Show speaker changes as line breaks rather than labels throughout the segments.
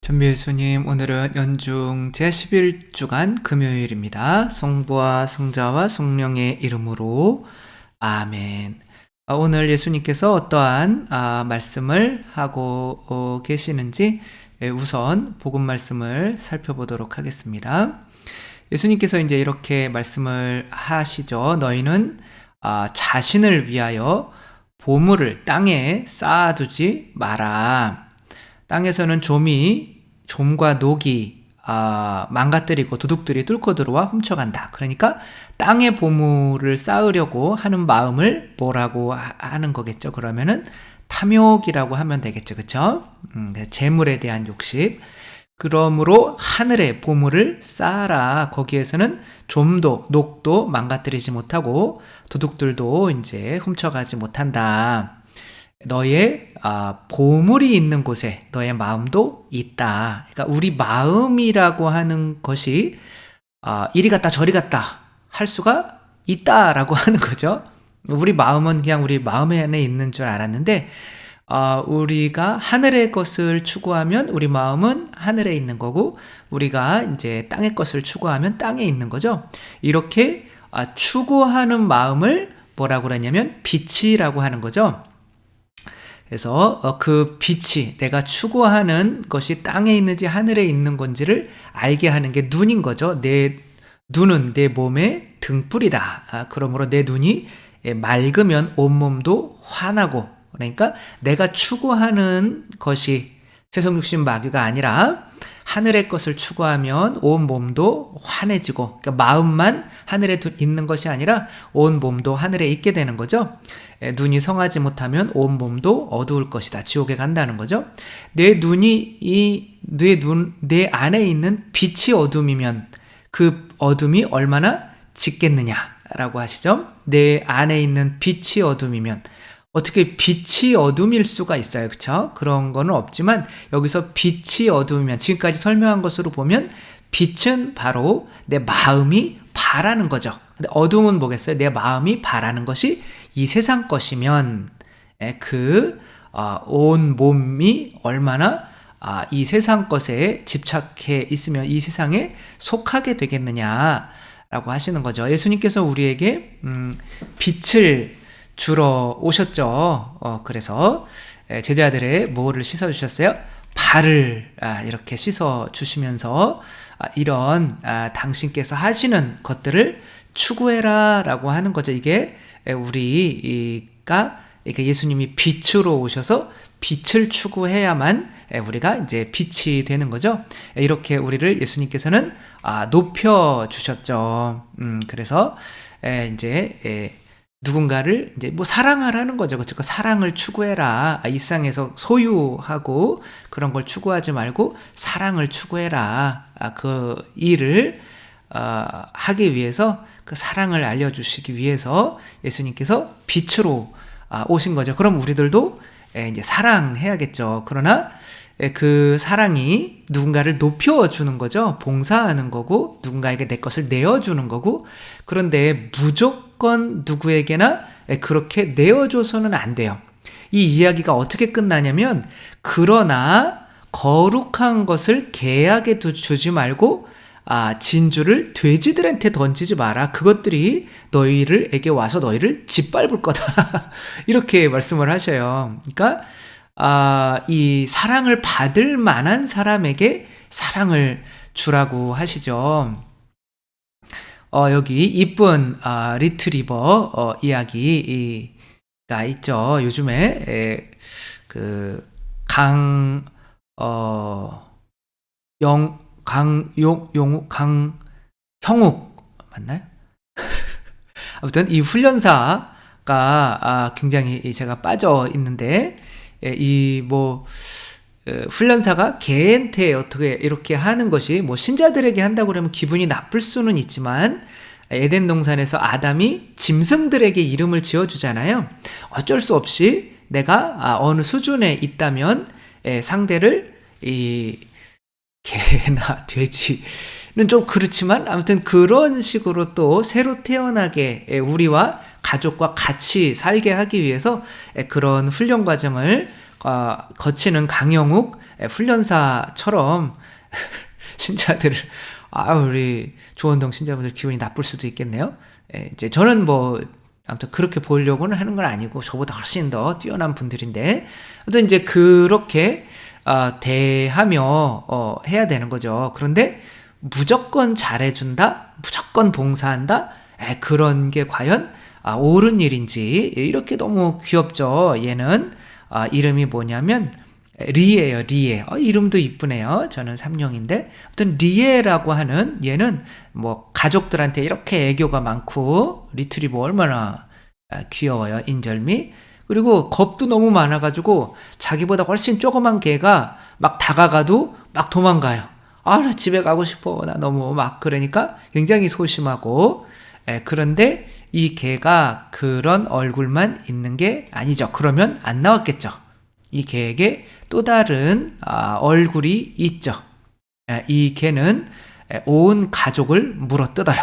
전미 예수님, 오늘은 연중 제11주간 금요일입니다. 성부와 성자와 성령의 이름으로 아멘. 오늘 예수님께서 어떠한 말씀을 하고 계시는지 우선 복음 말씀을 살펴보도록 하겠습니다. 예수님께서 이제 이렇게 말씀을 하시죠. 너희는 자신을 위하여 보물을 땅에 쌓아두지 마라. 땅에서는 좀과 녹이 망가뜨리고 도둑들이 뚫고 들어와 훔쳐간다. 그러니까 땅의 보물을 쌓으려고 하는 마음을 뭐라고 하는 거겠죠? 그러면은 탐욕이라고 하면 되겠죠. 그쵸? 재물에 대한 욕심. 그러므로 하늘의 보물을 쌓아라. 거기에서는 좀도 녹도 망가뜨리지 못하고 도둑들도 이제 훔쳐가지 못한다. 너의 보물이 있는 곳에 너의 마음도 있다. 그러니까 우리 마음이라고 하는 것이 이리 갔다 저리 갔다 할 수가 있다라고 하는 거죠. 우리 마음은 그냥 우리 마음 안에 있는 줄 알았는데 우리가 하늘의 것을 추구하면 우리 마음은 하늘에 있는 거고, 우리가 이제 땅의 것을 추구하면 땅에 있는 거죠. 이렇게 추구하는 마음을 뭐라고 그러냐면 빛이라고 하는 거죠. 그래서 그 빛이 내가 추구하는 것이 땅에 있는지 하늘에 있는 건지를 알게 하는 게 눈인 거죠. 내 눈은 내 몸의 등불이다. 그러므로 내 눈이 맑으면 온몸도 환하고, 그러니까 내가 추구하는 것이 세속육신 마귀가 아니라 하늘의 것을 추구하면 온 몸도 환해지고, 그러니까 마음만 하늘에 있는 것이 아니라 온 몸도 하늘에 있게 되는 거죠. 눈이 성하지 못하면 온 몸도 어두울 것이다. 지옥에 간다는 거죠. 내 안에 있는 빛이 어둠이면 그 어둠이 얼마나 짙겠느냐라고 하시죠. 내 안에 있는 빛이 어둠이면, 어떻게 빛이 어둠일 수가 있어요. 그쵸? 그런 거는 없지만 여기서 빛이 어둠이면, 지금까지 설명한 것으로 보면 빛은 바로 내 마음이 바라는 거죠. 근데 어둠은 뭐겠어요? 내 마음이 바라는 것이 이 세상 것이면 온 몸이 얼마나 이 세상 것에 집착해 있으면 이 세상에 속하게 되겠느냐라고 하시는 거죠. 예수님께서 우리에게 빛을 주러 오셨죠. 그래서 제자들의 뭐를 씻어주셨어요? 발을 이렇게 씻어주시면서 이런 당신께서 하시는 것들을 추구해라 라고 하는 거죠. 이게 우리가 예수님이 빛으로 오셔서 빛을 추구해야만 우리가 이제 빛이 되는 거죠. 이렇게 우리를 예수님께서는 높여주셨죠. 그래서 이제 누군가를 이제 뭐 사랑하라는 거죠. 그렇죠? 사랑을 추구해라. 이 세상에서 소유하고 그런 걸 추구하지 말고 사랑을 추구해라. 그 일을 하기 위해서, 그 사랑을 알려주시기 위해서 예수님께서 빛으로 오신 거죠. 그럼 우리들도 이제 사랑해야겠죠. 그러나 그 사랑이 누군가를 높여주는 거죠. 봉사하는 거고, 누군가에게 내 것을 내어주는 거고. 그런데 무조건 누구에게나 그렇게 내어줘서는 안 돼요. 이 이야기가 어떻게 끝나냐면, 그러나 거룩한 것을 개에게 주지 말고 진주를 돼지들한테 던지지 마라. 그것들이 너희에게 와서 너희를 짓밟을 거다. 이렇게 말씀을 하셔요. 그러니까 이 사랑을 받을 만한 사람에게 사랑을 주라고 하시죠. 여기 이쁜 리트리버 이야기가 있죠. 요즘에 강형욱 맞나요? 아무튼 이 훈련사가 굉장히 제가 빠져 있는데, 훈련사가 개한테 어떻게 이렇게 하는 것이 신자들에게 한다고 그러면 기분이 나쁠 수는 있지만, 에덴 동산에서 아담이 짐승들에게 이름을 지어주잖아요. 어쩔 수 없이 내가 어느 수준에 있다면 상대를 개나 돼지는 좀 그렇지만, 아무튼 그런 식으로 또 새로 태어나게 우리와 가족과 같이 살게 하기 위해서 그런 훈련 과정을 거치는 강영욱 훈련사처럼 신자들을 우리 조원동 신자분들 기분이 나쁠 수도 있겠네요. 이제 저는 뭐 아무튼 그렇게 보려고는 하는 건 아니고 저보다 훨씬 더 뛰어난 분들인데 아무튼 이제 그렇게 대하며 해야 되는 거죠. 그런데 무조건 잘해준다, 무조건 봉사한다, 그런 게 과연 옳은 일인지. 이렇게 너무 귀엽죠. 얘는 이름이 뭐냐면 리에요. 리에. 이름도 이쁘네요. 저는 삼룡인데 아무튼 리에라고 하는 얘는 뭐 가족들한테 이렇게 애교가 많고 리트리버 얼마나 귀여워요. 인절미. 그리고 겁도 너무 많아가지고 자기보다 훨씬 조그만 개가 막 다가가도 막 도망가요. 나 집에 가고 싶어. 나 너무 막 그러니까 굉장히 소심하고. 그런데 이 개가 그런 얼굴만 있는 게 아니죠. 그러면 안 나왔겠죠. 이 개에게 또 다른 얼굴이 있죠. 이 개는 온 가족을 물어뜯어요.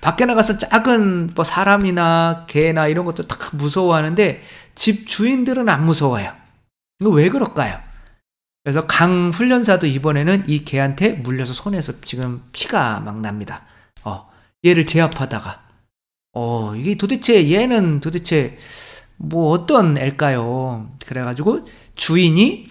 밖에 나가서 작은 뭐 사람이나 개나 이런 것도 다 무서워하는데 집 주인들은 안 무서워요. 이거 왜 그럴까요? 그래서 강 훈련사도 이번에는 이 개한테 물려서 손에서 지금 피가 막 납니다. 얘를 제압하다가 이게 도대체 얘는 도대체 뭐 어떤 애일까요? 그래가지고 주인이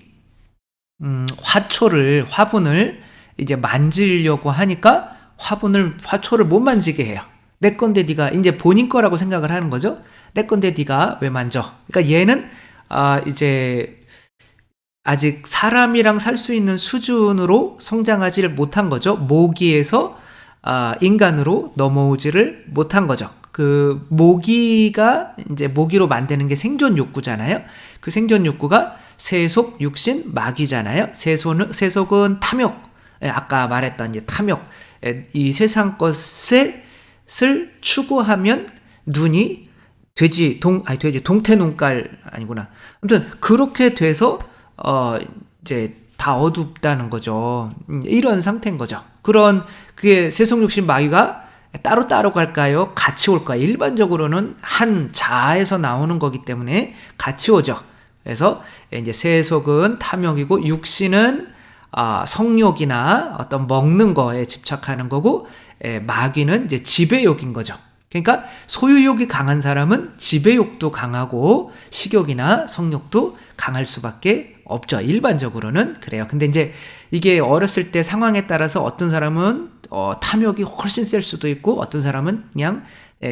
화분을 이제 만지려고 하니까 화초를 못 만지게 해요. 내 건데 네가 이제 본인 거라고 생각을 하는 거죠. 내 건데 네가 왜 만져? 그러니까 얘는 이제 아직 사람이랑 살 수 있는 수준으로 성장하지를 못한 거죠. 모기에서 인간으로 넘어오지를 못한 거죠. 그 모기가 이제 모기로 만드는 게 생존 욕구잖아요. 그 생존 욕구가 세속, 육신, 마귀잖아요. 세속은 탐욕. 아까 말했던 이제 탐욕. 이 세상 것을 추구하면 눈이 동태 눈깔 아니구나. 아무튼 그렇게 돼서 이제 다 어둡다는 거죠. 이런 상태인 거죠. 그게 세속, 육신, 마귀가 따로 갈까요? 같이 올까요? 일반적으로는 한 자아에서 나오는 거기 때문에 같이 오죠. 그래서 이제 세속은 탐욕이고 육신은 성욕이나 어떤 먹는 거에 집착하는 거고, 마귀는 이제 지배욕인 거죠. 그러니까 소유욕이 강한 사람은 지배욕도 강하고 식욕이나 성욕도 강할 수밖에 없죠. 일반적으로는 그래요. 근데 이제 이게 어렸을 때 상황에 따라서 어떤 사람은 탐욕이 훨씬 셀 수도 있고 어떤 사람은 그냥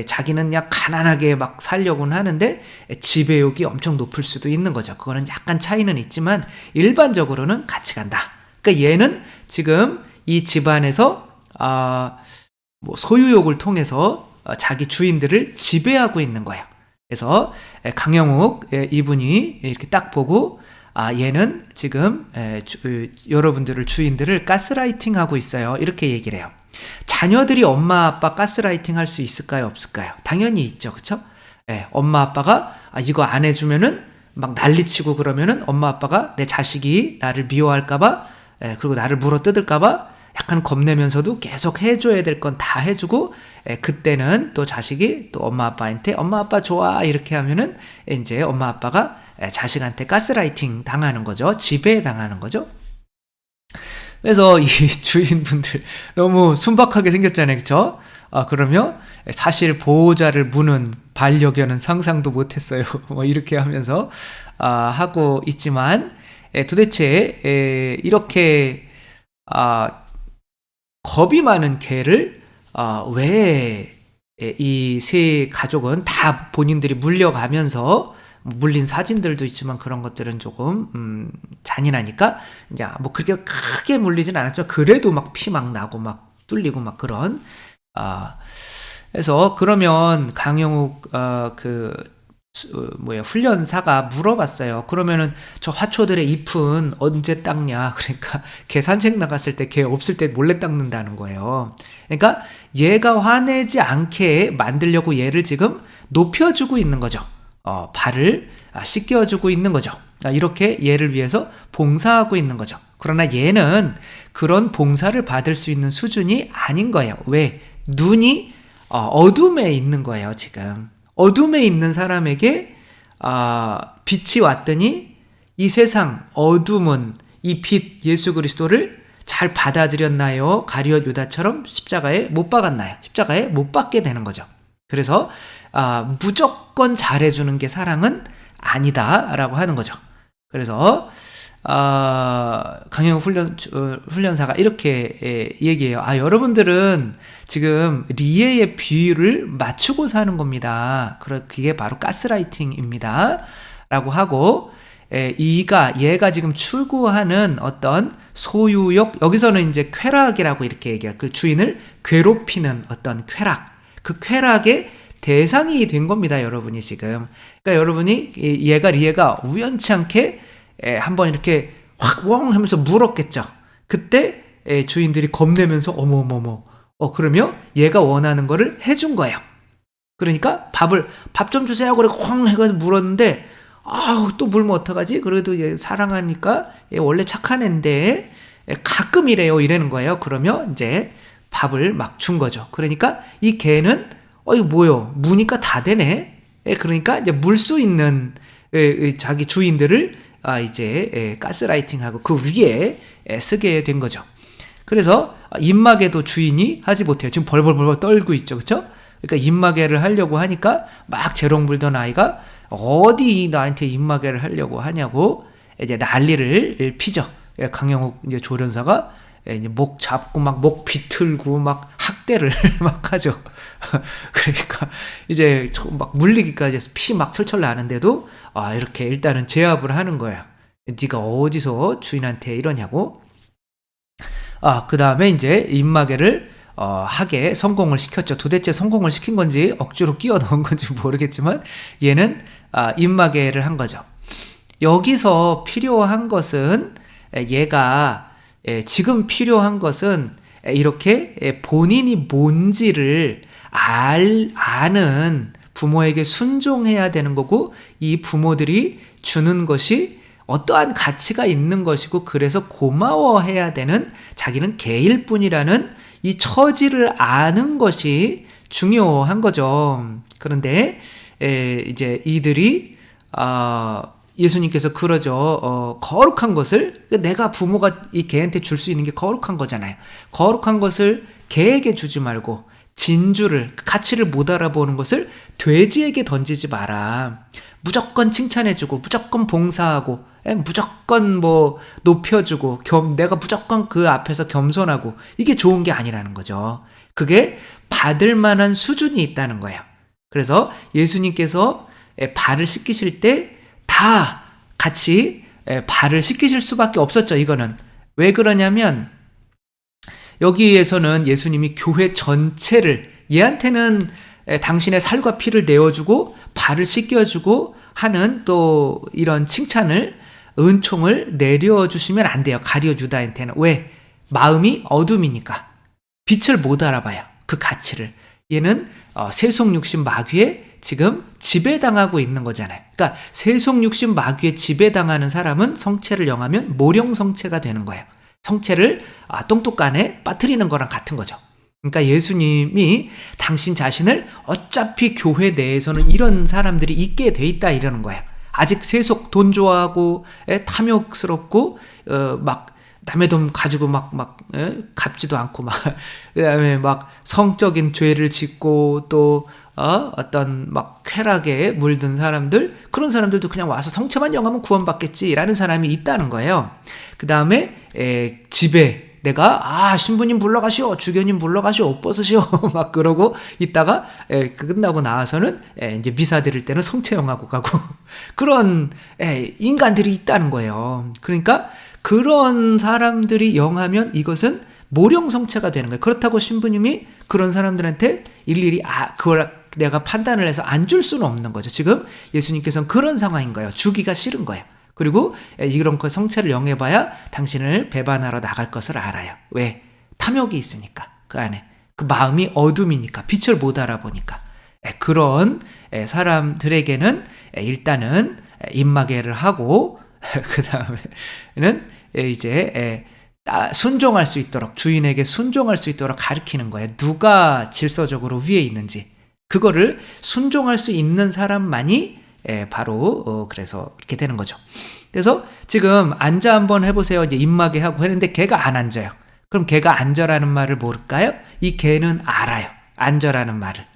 자기는 그냥 가난하게 막 살려고는 하는데 지배욕이 엄청 높을 수도 있는 거죠. 그거는 약간 차이는 있지만 일반적으로는 같이 간다. 그러니까 얘는 지금 이 집안에서 뭐 소유욕을 통해서 자기 주인들을 지배하고 있는 거예요. 그래서 강영욱 이분이 이렇게 딱 보고 얘는 지금 여러분들을 주인들을 가스라이팅 하고 있어요. 이렇게 얘기를 해요. 자녀들이 엄마 아빠 가스라이팅 할 수 있을까요? 없을까요? 당연히 있죠. 그쵸? 엄마 아빠가 이거 안 해주면은 막 난리치고 그러면은 엄마 아빠가 내 자식이 나를 미워할까봐 그리고 나를 물어뜯을까봐 약간 겁내면서도 계속 해줘야 될 건 다 해주고 그때는 또 자식이 또 엄마 아빠한테 엄마 아빠 좋아 이렇게 하면은 이제 엄마 아빠가 자식한테 가스라이팅 당하는 거죠. 지배 당하는 거죠. 그래서 이 주인분들 너무 순박하게 생겼잖아요. 그쵸? 그러면 사실 보호자를 무는 반려견은 상상도 못했어요. 뭐 이렇게 하면서 하고 있지만 도대체 이렇게 겁이 많은 개를 왜 이 세 가족은 다 본인들이 물려가면서 물린 사진들도 있지만 그런 것들은 조금 잔인하니까 이제 뭐 그렇게 크게 물리진 않았죠. 그래도 막 피 막 나고 막 뚫리고 막 그런 그래서 그러면 강영욱 훈련사가 물어봤어요. 그러면은 저 화초들의 잎은 언제 닦냐? 그러니까 개 산책 나갔을 때 개 없을 때 몰래 닦는다는 거예요. 그러니까 얘가 화내지 않게 만들려고 얘를 지금 높여주고 있는 거죠. 발을 씻겨주고 있는 거죠. 이렇게 얘를 위해서 봉사하고 있는 거죠. 그러나 얘는 그런 봉사를 받을 수 있는 수준이 아닌 거예요. 왜? 눈이 어둠에 있는 거예요. 지금 어둠에 있는 사람에게 빛이 왔더니 이 세상 어둠은 이 빛 예수 그리스도를 잘 받아들였나요? 가룟 유다처럼 십자가에 못 박았나요? 십자가에 못 박게 되는 거죠. 그래서 무조건 잘해주는 게 사랑은 아니다라고 하는 거죠. 그래서 강영 훈련사가 이렇게 얘기해요. 여러분들은 지금 리에의 비유를 맞추고 사는 겁니다. 그게 바로 가스라이팅입니다. 라고 하고, 얘가 지금 추구하는 어떤 소유욕, 여기서는 이제 쾌락이라고 이렇게 얘기해요. 그 주인을 괴롭히는 어떤 쾌락, 그 쾌락의 대상이 된 겁니다, 여러분이 지금. 그러니까 여러분이 리에가 우연치 않게 한번 이렇게 확 웡 하면서 물었겠죠. 그때 주인들이 겁내면서 어머머머 그러며 얘가 원하는 거를 해준 거예요. 그러니까 밥 좀 주세요. 그래 쾅 해가지고 물었는데 또 물면 어떡하지? 그래도 얘 사랑하니까 얘 원래 착한 애인데 가끔 이래는 거예요. 그러면 이제 밥을 막 준 거죠. 그러니까 이 개는 이거 뭐요? 무니까 다 되네. 그러니까 이제 물 수 있는 자기 주인들을 이제 가스라이팅하고 그 위에 쓰게 된 거죠. 그래서 입마개도 주인이 하지 못해요. 지금 벌벌벌 떨고 있죠, 그렇죠? 그러니까 입마개를 하려고 하니까 막 재롱 불던 아이가 어디 나한테 입마개를 하려고 하냐고 이제 난리를 피죠. 강영욱 이제 조련사가 이제 목 잡고 막 목 비틀고 막 학대를 막 하죠. 그러니까 이제 막 물리기까지 해서 피 막 철철 나는데도 이렇게 일단은 제압을 하는 거예요. 네가 어디서 주인한테 이러냐고. 그 다음에 이제 입마개를 하게 성공을 시켰죠. 도대체 성공을 시킨 건지 억지로 끼워 넣은 건지 모르겠지만 얘는 입마개를 한 거죠. 여기서 필요한 것은 얘가 지금 필요한 것은 이렇게 본인이 뭔지를 아는 부모에게 순종해야 되는 거고, 이 부모들이 주는 것이 어떠한 가치가 있는 것이고 그래서 고마워해야 되는 자기는 개일 뿐이라는 이 처지를 아는 것이 중요한 거죠. 그런데 이제 이들이 예수님께서 그러죠. 거룩한 것을, 내가 부모가 이 개한테 줄 수 있는 게 거룩한 거잖아요. 거룩한 것을 개에게 주지 말고 진주를, 가치를 못 알아보는 것을 돼지에게 던지지 마라. 무조건 칭찬해주고 무조건 봉사하고 무조건 뭐 높여주고 내가 무조건 그 앞에서 겸손하고 이게 좋은 게 아니라는 거죠. 그게 받을 만한 수준이 있다는 거예요. 그래서 예수님께서 발을 씻기실 때 다 같이 발을 씻기실 수밖에 없었죠. 이거는 왜 그러냐면 여기에서는 예수님이 교회 전체를, 얘한테는 당신의 살과 피를 내어주고 발을 씻겨주고 하는 또 이런 칭찬을, 은총을 내려주시면 안 돼요. 가룟 유다한테는. 왜? 마음이 어둠이니까 빛을 못 알아봐요. 그 가치를. 얘는 세속육신 마귀에 지금 지배당하고 있는 거잖아요. 그러니까 세속육신 마귀에 지배당하는 사람은 성체를 영하면 모령성체가 되는 거예요. 성체를 똥뚝간에 빠뜨리는 거랑 같은 거죠. 그러니까 예수님이 당신 자신을 어차피 교회 내에서는 이런 사람들이 있게 돼 있다 이러는 거예요. 아직 세속, 돈 좋아하고 탐욕스럽고 막 남의 돈 가지고 막 갚지도 않고 그다음에 막 성적인 죄를 짓고 또 어떤 막 쾌락에 물든 사람들, 그런 사람들도 그냥 와서 성체만 영하면 구원받겠지라는 사람이 있다는 거예요. 그 다음에 집에 내가 신부님 불러가시오, 주교님 불러가시오, 옷 벗으시오 막 그러고 있다가 끝나고 나와서는 이제 미사 드릴 때는 성체 영하고 가고 그런 인간들이 있다는 거예요. 그러니까 그런 사람들이 영하면 이것은 모령성체가 되는 거예요. 그렇다고 신부님이 그런 사람들한테 일일이 그걸 내가 판단을 해서 안 줄 수는 없는 거죠. 지금 예수님께서는 그런 상황인 거예요. 주기가 싫은 거예요. 그리고 이런 거 성체를 영해봐야 당신을 배반하러 나갈 것을 알아요. 왜? 탐욕이 있으니까. 그 안에 그 마음이 어둠이니까, 빛을 못 알아보니까. 그런 사람들에게는 일단은 입마개를 하고 그 다음에는 이제 순종할 수 있도록, 주인에게 순종할 수 있도록 가르치는 거예요. 누가 질서적으로 위에 있는지 그거를 순종할 수 있는 사람만이 바로 그래서 이렇게 되는 거죠. 그래서 지금 앉아 한번 해보세요. 이제 입마개 하고 했는데 걔가 안 앉아요. 그럼 걔가 앉아라는 말을 모를까요? 이 걔는 알아요. 앉아라는 말을.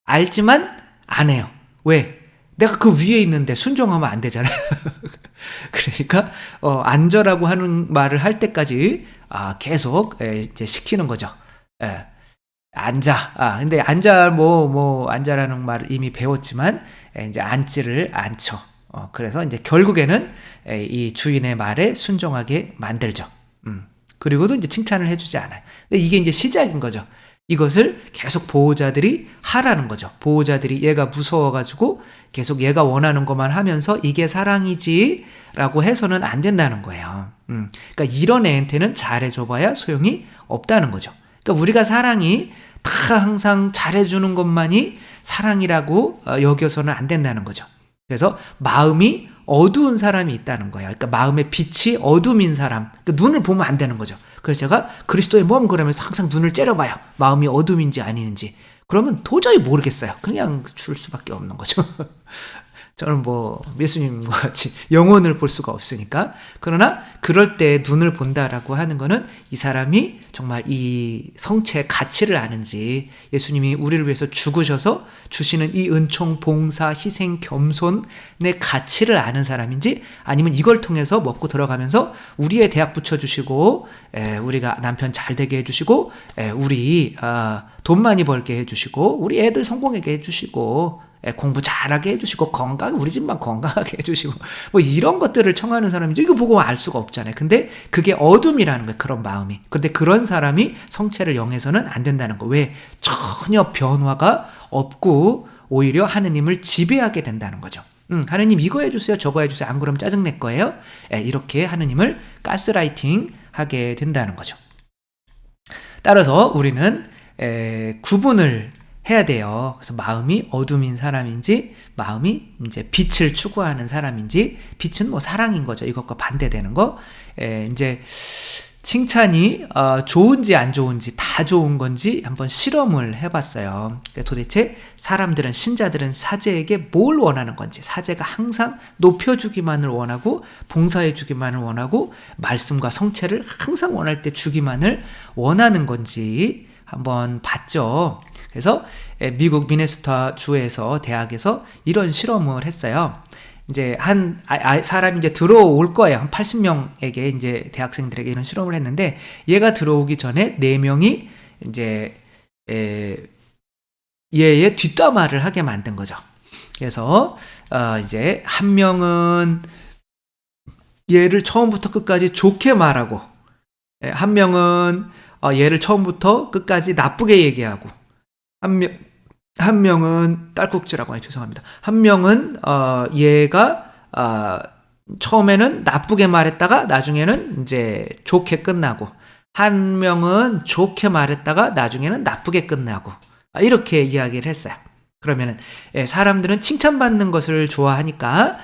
알지만 안 해요. 왜? 내가 그 위에 있는데 순종하면 안 되잖아요. 그러니까 앉아라고 하는 말을 할 때까지 계속 이제 시키는 거죠. 앉아. 근데 앉아 앉아라는 말을 이미 배웠지만 이제 앉지를 않죠. 그래서 이제 결국에는 이 주인의 말에 순종하게 만들죠. 그리고도 이제 칭찬을 해주지 않아요. 근데 이게 이제 시작인 거죠. 이것을 계속 보호자들이 하라는 거죠. 보호자들이 얘가 무서워가지고 계속 얘가 원하는 것만 하면서 이게 사랑이지 라고 해서는 안 된다는 거예요. 그러니까 이런 애한테는 잘해줘봐야 소용이 없다는 거죠. 그러니까 우리가 사랑이 다 항상 잘해주는 것만이 사랑이라고 여겨서는 안 된다는 거죠. 그래서 마음이 어두운 사람이 있다는 거예요. 그러니까 마음의 빛이 어둠인 사람. 그러니까 눈을 보면 안 되는 거죠. 그래서 제가 그리스도의 몸 그러면서 항상 눈을 째려봐요. 마음이 어둠인지 아닌지. 그러면 도저히 모르겠어요. 그냥 줄 수밖에 없는 거죠. 저는 예수님과 같이 영혼을 볼 수가 없으니까. 그러나 그럴 때 눈을 본다라고 하는 거는 이 사람이 정말 이 성체의 가치를 아는지, 예수님이 우리를 위해서 죽으셔서 주시는 이 은총, 봉사, 희생, 겸손의 가치를 아는 사람인지, 아니면 이걸 통해서 먹고 들어가면서 우리의 대학 붙여주시고 우리가 남편 잘 되게 해주시고 우리 돈 많이 벌게 해주시고 우리 애들 성공하게 해주시고 공부 잘하게 해주시고 우리 집만 건강하게 해주시고 이런 것들을 청하는 사람이죠. 이거 보고 알 수가 없잖아요. 근데 그게 어둠이라는 거예요. 그런 마음이. 근데 그런 사람이 성체를 영해서는 안 된다는 거. 왜? 전혀 변화가 없고 오히려 하느님을 지배하게 된다는 거죠. 하느님 이거 해주세요, 저거 해주세요. 안 그러면 짜증낼 거예요. 이렇게 하느님을 가스라이팅 하게 된다는 거죠. 따라서 우리는 구분을 해야 돼요. 그래서 마음이 어둠인 사람인지, 마음이 이제 빛을 추구하는 사람인지, 빛은 사랑인 거죠. 이것과 반대되는 거. 이제 칭찬이 좋은지 안 좋은지, 다 좋은 건지 한번 실험을 해봤어요. 그러니까 도대체 사람들은, 신자들은 사제에게 뭘 원하는 건지, 사제가 항상 높여주기만을 원하고 봉사해주기만을 원하고 말씀과 성체를 항상 원할 때 주기만을 원하는 건지 한번 봤죠. 그래서 미국 미네소타 주에서 대학에서 이런 실험을 했어요. 이제 한 사람이 이제 들어올 거예요. 한 80명에게 이제 대학생들에게 이런 실험을 했는데, 얘가 들어오기 전에 4명이 이제 얘의 뒷담화를 하게 만든 거죠. 그래서 이제 한 명은 얘를 처음부터 끝까지 좋게 말하고, 한 명은 얘를 처음부터 끝까지 나쁘게 얘기하고, 한 명은 딸꾹질하고, 죄송합니다. 한 명은 얘가 처음에는 나쁘게 말했다가 나중에는 이제 좋게 끝나고, 한 명은 좋게 말했다가 나중에는 나쁘게 끝나고, 이렇게 이야기를 했어요. 그러면은 사람들은 칭찬받는 것을 좋아하니까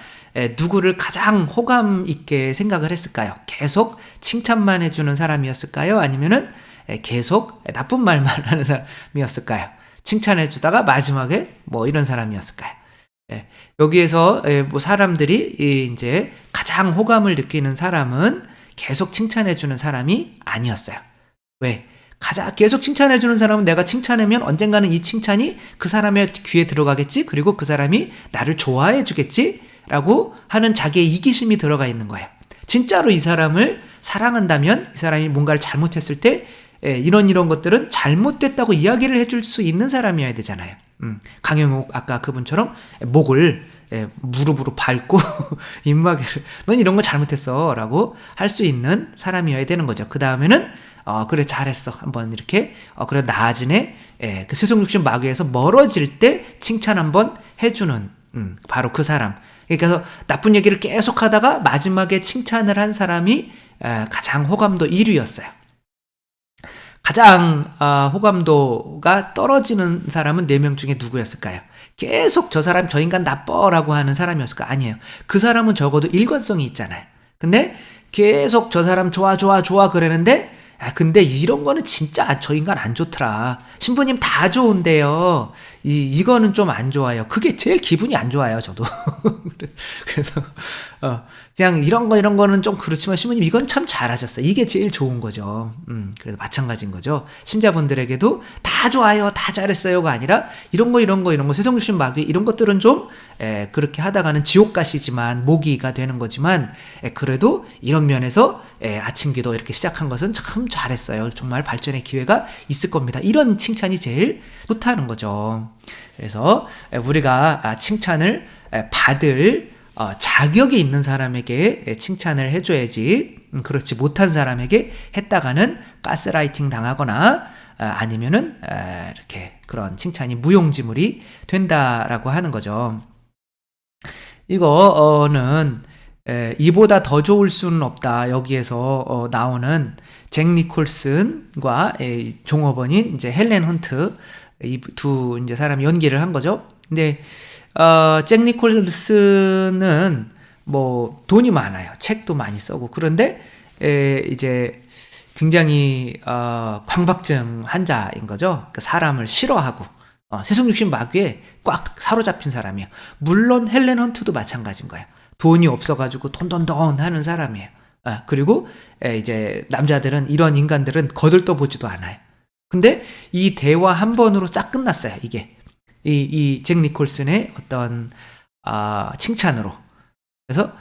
누구를 가장 호감 있게 생각을 했을까요? 계속 칭찬만 해주는 사람이었을까요? 아니면은 계속 나쁜 말만 하는 사람이었을까요? 칭찬해주다가 마지막에 이런 사람이었을까요? 여기에서 사람들이 이제 가장 호감을 느끼는 사람은 계속 칭찬해주는 사람이 아니었어요. 왜? 계속 칭찬해주는 사람은 내가 칭찬하면 언젠가는 이 칭찬이 그 사람의 귀에 들어가겠지? 그리고 그 사람이 나를 좋아해주겠지? 라고 하는 자기의 이기심이 들어가 있는 거예요. 진짜로 이 사람을 사랑한다면 이 사람이 뭔가를 잘못했을 때 이런 것들은 잘못됐다고 이야기를 해줄 수 있는 사람이어야 되잖아요. 강영욱 아까 그분처럼 목을 무릎으로 밟고 입마개를 넌 이런 거 잘못했어 라고 할 수 있는 사람이어야 되는 거죠. 그 다음에는 그래 잘했어 한번 이렇게 그래 나아지네 그 세속육신 마귀에서 멀어질 때 칭찬 한번 해주는 바로 그 사람. 그러니까 나쁜 얘기를 계속 하다가 마지막에 칭찬을 한 사람이 가장 호감도 1위였어요. 가장 호감도가 떨어지는 사람은 4명 중에 누구였을까요? 계속 저 인간 나빠라고 하는 사람이었을까? 아니에요. 그 사람은 적어도 일관성이 있잖아요. 근데 계속 저 사람 좋아 그러는데 근데 이런 거는 진짜 저 인간 안 좋더라. 신부님 다 좋은데요. 이거는 좀 안 좋아요. 그게 제일 기분이 안 좋아요, 저도. 그래서, 그냥 이런 거는 좀 그렇지만 신부님 이건 참 잘하셨어요. 이게 제일 좋은 거죠. 그래서 마찬가지인 거죠. 신자분들에게도 다 좋아요, 다 잘했어요가 아니라 이런 거, 세속육신 마귀 이런 것들은 좀, 그렇게 하다가는 지옥 가시지만, 모기가 되는 거지만, 그래도 이런 면에서, 아침 기도 이렇게 시작한 것은 참 잘했어요. 정말 발전의 기회가 있을 겁니다. 이런 칭찬이 제일 좋다는 거죠. 그래서 우리가 칭찬을 받을 자격이 있는 사람에게 칭찬을 해줘야지, 그렇지 못한 사람에게 했다가는 가스라이팅 당하거나 아니면은 이렇게 그런 칭찬이 무용지물이 된다라고 하는 거죠. 이거는 이보다 더 좋을 수는 없다. 여기에서 나오는 잭 니콜슨과 종업원인 이제 헬렌 헌트, 이 두 이제 사람이 연기를 한 거죠. 근데 잭 니콜슨은 뭐 돈이 많아요. 책도 많이 쓰고. 그런데 이제 굉장히 광박증 환자인 거죠. 그 사람을 싫어하고 세속육신 마귀에 꽉 사로잡힌 사람이에요. 물론 헬렌 헌트도 마찬가지인 거예요. 돈이 없어가지고 돈돈돈 하는 사람이에요. 그리고 이제 남자들은, 이런 인간들은 거들떠 보지도 않아요. 근데 이 대화 한 번으로 쫙 끝났어요. 이게 이 잭 니콜슨의 어떤 칭찬으로. 그래서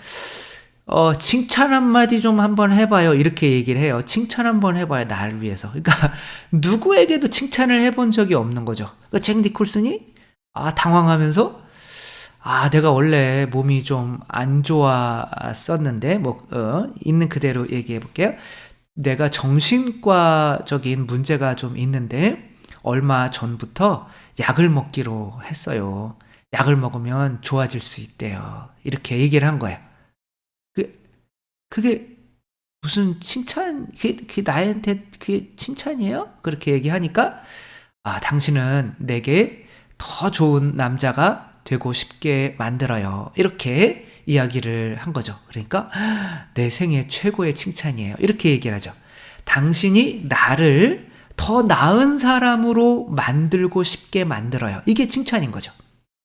칭찬 한마디 좀 한번 해봐요, 이렇게 얘기를 해요. 칭찬 한번 해봐요, 나를 위해서. 그러니까 누구에게도 칭찬을 해본 적이 없는 거죠. 그러니까 잭 니콜슨이 당황하면서 내가 원래 몸이 좀 안 좋았었는데, 있는 그대로 얘기해 볼게요. 내가 정신과적인 문제가 좀 있는데, 얼마 전부터 약을 먹기로 했어요. 약을 먹으면 좋아질 수 있대요. 이렇게 얘기를 한 거예요. 그게 무슨 칭찬, 그게 나한테 그게 칭찬이에요? 그렇게 얘기하니까, 당신은 내게 더 좋은 남자가 되고 싶게 만들어요. 이렇게 이야기를 한 거죠. 그러니까 내 생애 최고의 칭찬이에요. 이렇게 얘기를 하죠. 당신이 나를 더 나은 사람으로 만들고 싶게 만들어요. 이게 칭찬인 거죠.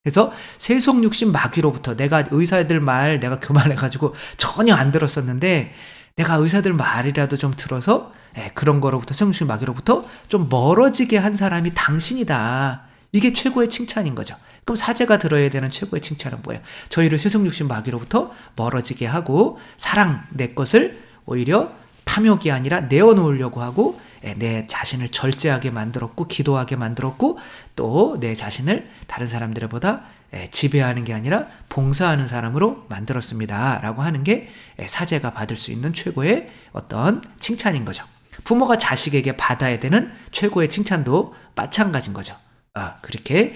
그래서 세속육신 마귀로부터, 내가 의사들 말 내가 교만해가지고 전혀 안 들었었는데, 내가 의사들 말이라도 좀 들어서 그런 거로부터, 세속육신 마귀로부터 좀 멀어지게 한 사람이 당신이다. 이게 최고의 칭찬인 거죠. 그럼 사제가 들어야 되는 최고의 칭찬은 뭐예요? 저희를 세속육신 마귀로부터 멀어지게 하고, 사랑, 내 것을 오히려 탐욕이 아니라 내어놓으려고 하고, 내 자신을 절제하게 만들었고, 기도하게 만들었고, 또 내 자신을 다른 사람들보다 지배하는 게 아니라 봉사하는 사람으로 만들었습니다 라고 하는 게 사제가 받을 수 있는 최고의 어떤 칭찬인 거죠. 부모가 자식에게 받아야 되는 최고의 칭찬도 마찬가지인 거죠. 그렇게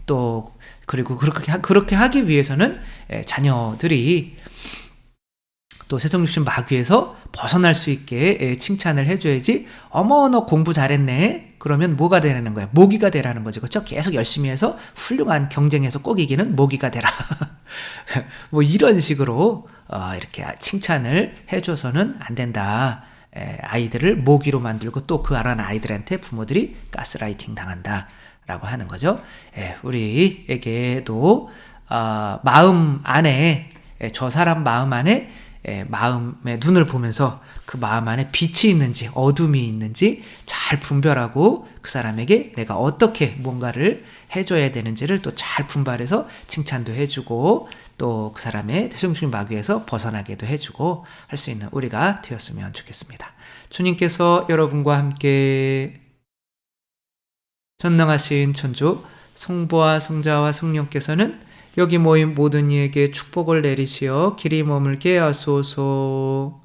또, 그리고 그렇게 하기 위해서는 자녀들이 또 세속육신 마귀에서 벗어날 수 있게 칭찬을 해줘야지. 어머, 너 공부 잘했네. 그러면 뭐가 되라는 거야? 모기가 되라는 거죠. 그렇죠? 계속 열심히 해서 훌륭한 경쟁에서 꼭 이기는 모기가 되라. 뭐 이런 식으로 이렇게 칭찬을 해줘서는 안 된다. 아이들을 모기로 만들고, 또 그 안하는 아이들한테 부모들이 가스라이팅 당한다 라고 하는 거죠. 우리에게도 마음 안에, 저 사람 마음 안에, 마음의 눈을 보면서 그 마음 안에 빛이 있는지 어둠이 있는지 잘 분별하고, 그 사람에게 내가 어떻게 뭔가를 해줘야 되는지를 또 잘 분발해서 칭찬도 해주고, 또 그 사람의 세속육신 마귀에서 벗어나게도 해주고 할 수 있는 우리가 되었으면 좋겠습니다. 주님께서 여러분과 함께 전능하신 천주 성부와 성자와 성령께서는 여기 모인 모든 이에게 축복을 내리시어 길이 머물게 하소서.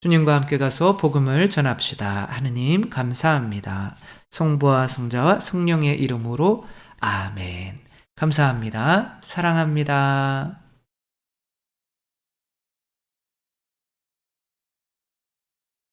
주님과 함께 가서 복음을 전합시다. 하느님 감사합니다. 성부와 성자와 성령의 이름으로 아멘. 감사합니다. 사랑합니다.